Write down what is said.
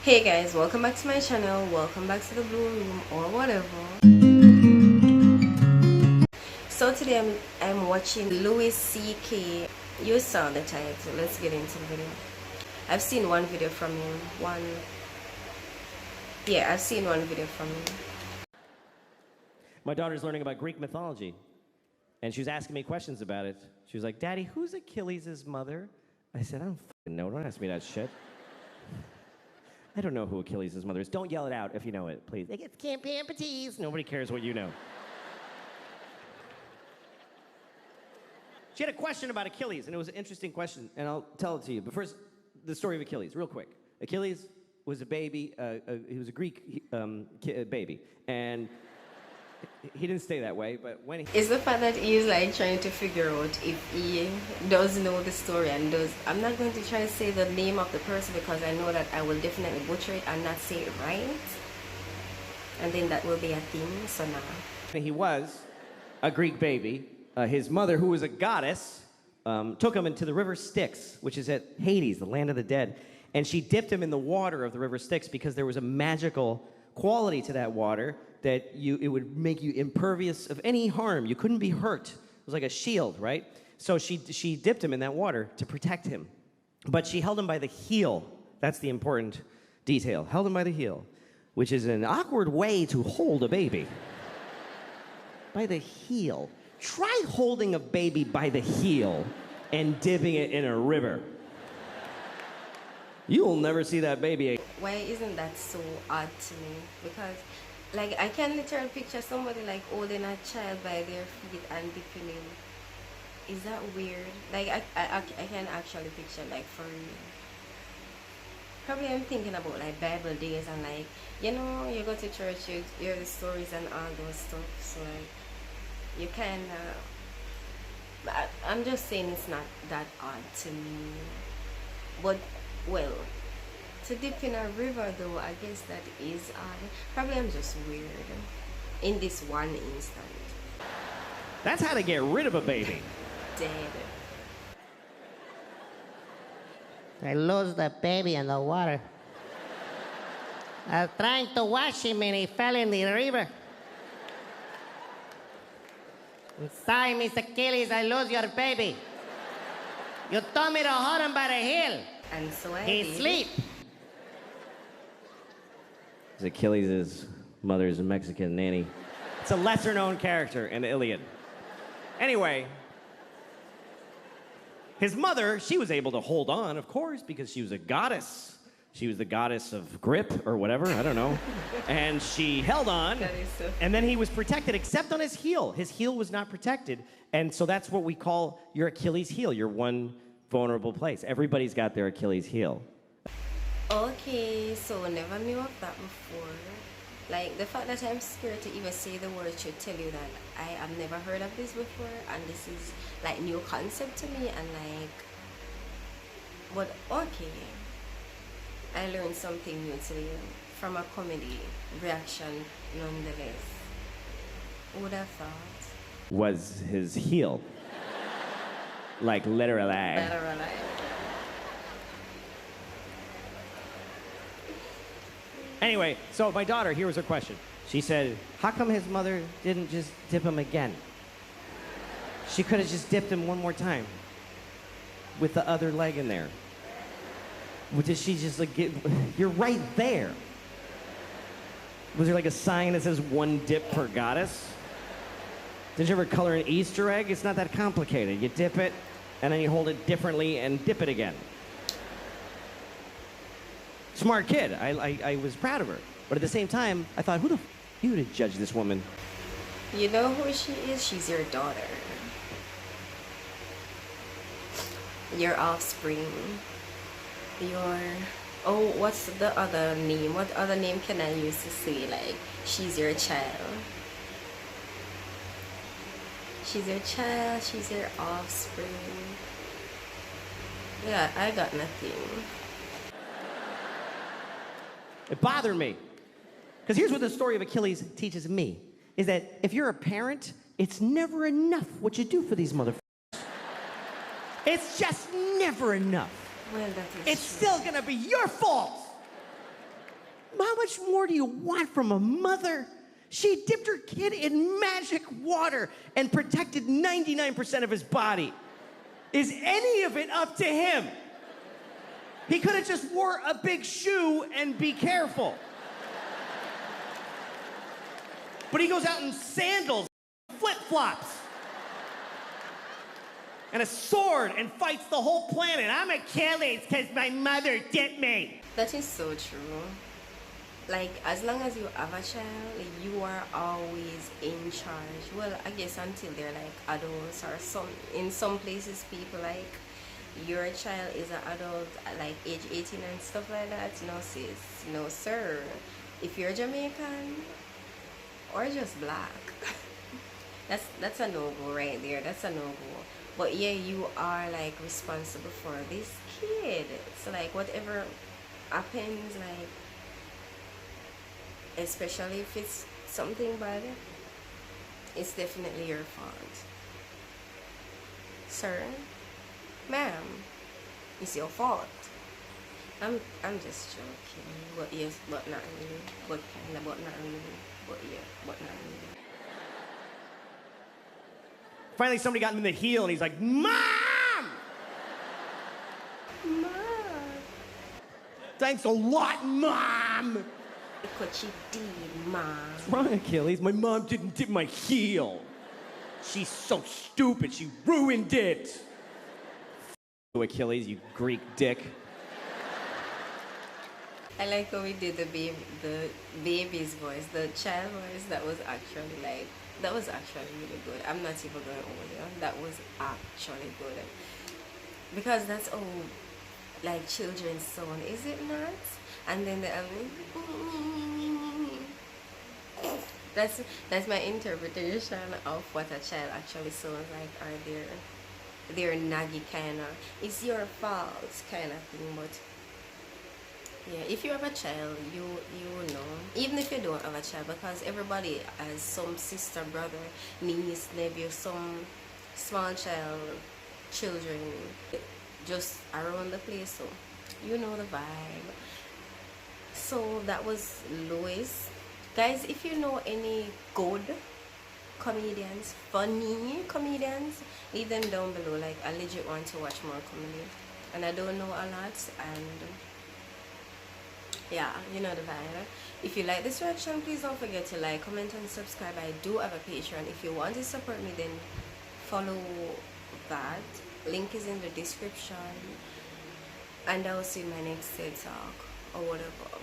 Hey guys, welcome back to my channel, welcome back to the Blue Room or whatever. So today I'm watching Louis C.K. You saw the title, let's get into the video. I've seen one video from him, I've seen one video from him. My daughter's learning about Greek mythology, and she was asking me questions about it. She was like, Daddy, who's Achilles' mother? I said, I don't fucking know, don't ask me that shit. I don't know who Achilles' mother is. Don't yell it out if you know it, please. It's Camp Amputees. Nobody cares what you know. She had a question about Achilles, and it was an interesting question, and I'll tell it to you. But first, the story of Achilles, real quick. Achilles was a baby. He was a Greek baby, and he didn't stay that way, but when he... It's the fact that he's like trying to figure out if he does know the story and does... I'm not going to try to say the name of the person because I know that I will definitely butcher it and not say it right. And then that will be a theme, so now. He was a Greek baby. His mother, who was a goddess, took him into the river Styx, which is at Hades, the land of the dead. And she dipped him in the water of the river Styx because there was a magical quality to that water that it would make you impervious of any harm. You couldn't be hurt. It was like a shield, right? So she dipped him in that water to protect him. But she held him by the heel. That's the important detail. Held him by the heel, which is an awkward way to hold a baby. By the heel. Try holding a baby by the heel and dipping it in a river. You'll never see that baby again. Why isn't that so odd to me? Because like I can literally picture somebody like holding a child by their feet and dipping him. Is that weird? Like I can actually picture like for real. Probably I'm thinking about like Bible days and like, you know, you go to church, you hear the stories and all those stuff, so like you can I'm just saying it's not that odd to me. But well, to dip in a river though, I guess that is odd. Probably I'm just weird in this one instant. That's how to get rid of a baby. Dead. I lost the baby in the water. I was trying to wash him and he fell in the river. I'm sorry, Miss Achilles, I lost your baby. You told me to hold him by the heel. And so I He did. sleep. Achilles' mother's a Mexican nanny. It's a lesser-known character in the Iliad. Anyway, his mother, she was able to hold on, of course, because she was a goddess. She was the goddess of grip or whatever, I don't know. And she held on, That is so and then he was protected, except on his heel. His heel was not protected, and so that's what we call your Achilles heel, your one vulnerable place. Everybody's got their Achilles heel. Okay, so never knew of that before. Like the fact that I'm scared to even say the word should tell you that I have never heard of this before, and this is like new concept to me, and like, but okay, I learned something new today from a comedy reaction nonetheless. Who would have thought? Was his heel. Like literally. Literally. Anyway, so my daughter, here was her question. She said, how come his mother didn't just dip him again? She could have just dipped him one more time with the other leg in there. Did she just like you're right there. Was there like a sign that says one dip per goddess? Did you ever color an Easter egg? It's not that complicated. You dip it, and then you hold it differently and dip it again. Smart kid. I was proud of her. But at the same time, I thought, who the you to judge this woman? You know who she is? She's your daughter. Your offspring. Your... Oh, what's the other name? What other name can I use to say, like, she's your child? She's your child, she's your offspring. Yeah, I got nothing. It bothered me. Because here's what the story of Achilles teaches me, is that if you're a parent, it's never enough what you do for these motherfuckers. It's just never enough. Well, that is It's true. still gonna be your fault. How much more do you want from a mother? She dipped her kid in magic water and protected 99% of his body. Is any of it up to him? He could have just wore a big shoe and be careful. But he goes out in sandals, flip-flops, and a sword and fights the whole planet. I'm Achilles because my mother dipped me. That is so true. Like, as long as you have a child, you are always in charge. Well, I guess until they're like adults, or in some places people like your child is an adult at like age 18 and stuff like that. No sis, no sir. If you're Jamaican or just black, that's a no-go right there. That's a no-go. But yeah, you are like responsible for this kid. So like whatever happens, like, especially if it's something bad, it's definitely your fault. Sir, ma'am, it's your fault. I'm just joking. But yes, but not really. But kinda, but not really. But yeah, but not really. Finally, somebody got him in the heel, and he's like, Mom! Mom! Thanks a lot, Mom! Look what you did, Mom. What's wrong, Achilles? My mom didn't dip my heel. She's so stupid, she ruined it. F you, Achilles, you Greek dick. I like how we did the baby's voice, the child voice. That was actually really good. I'm not even going over there. That was actually good. Because that's all like children's song, is it not? And then the that's my interpretation of what a child actually sounds like, or their naggy kind of, it's your fault kind of thing. But yeah, if you have a child, you know, even if you don't have a child, because everybody has some sister, brother, niece, nephew, some small children just around the place, so you know the vibe. So that was Lois. Guys, if you know any good comedians, funny comedians, leave them down below. Like, I legit want to watch more comedy, and I don't know a lot, and yeah, you know the vibe. If you like this reaction, please don't forget to like, comment, and subscribe. I do have a Patreon. If you want to support me, then follow that. Link is in the description. And I'll see you in my next TED Talk or whatever.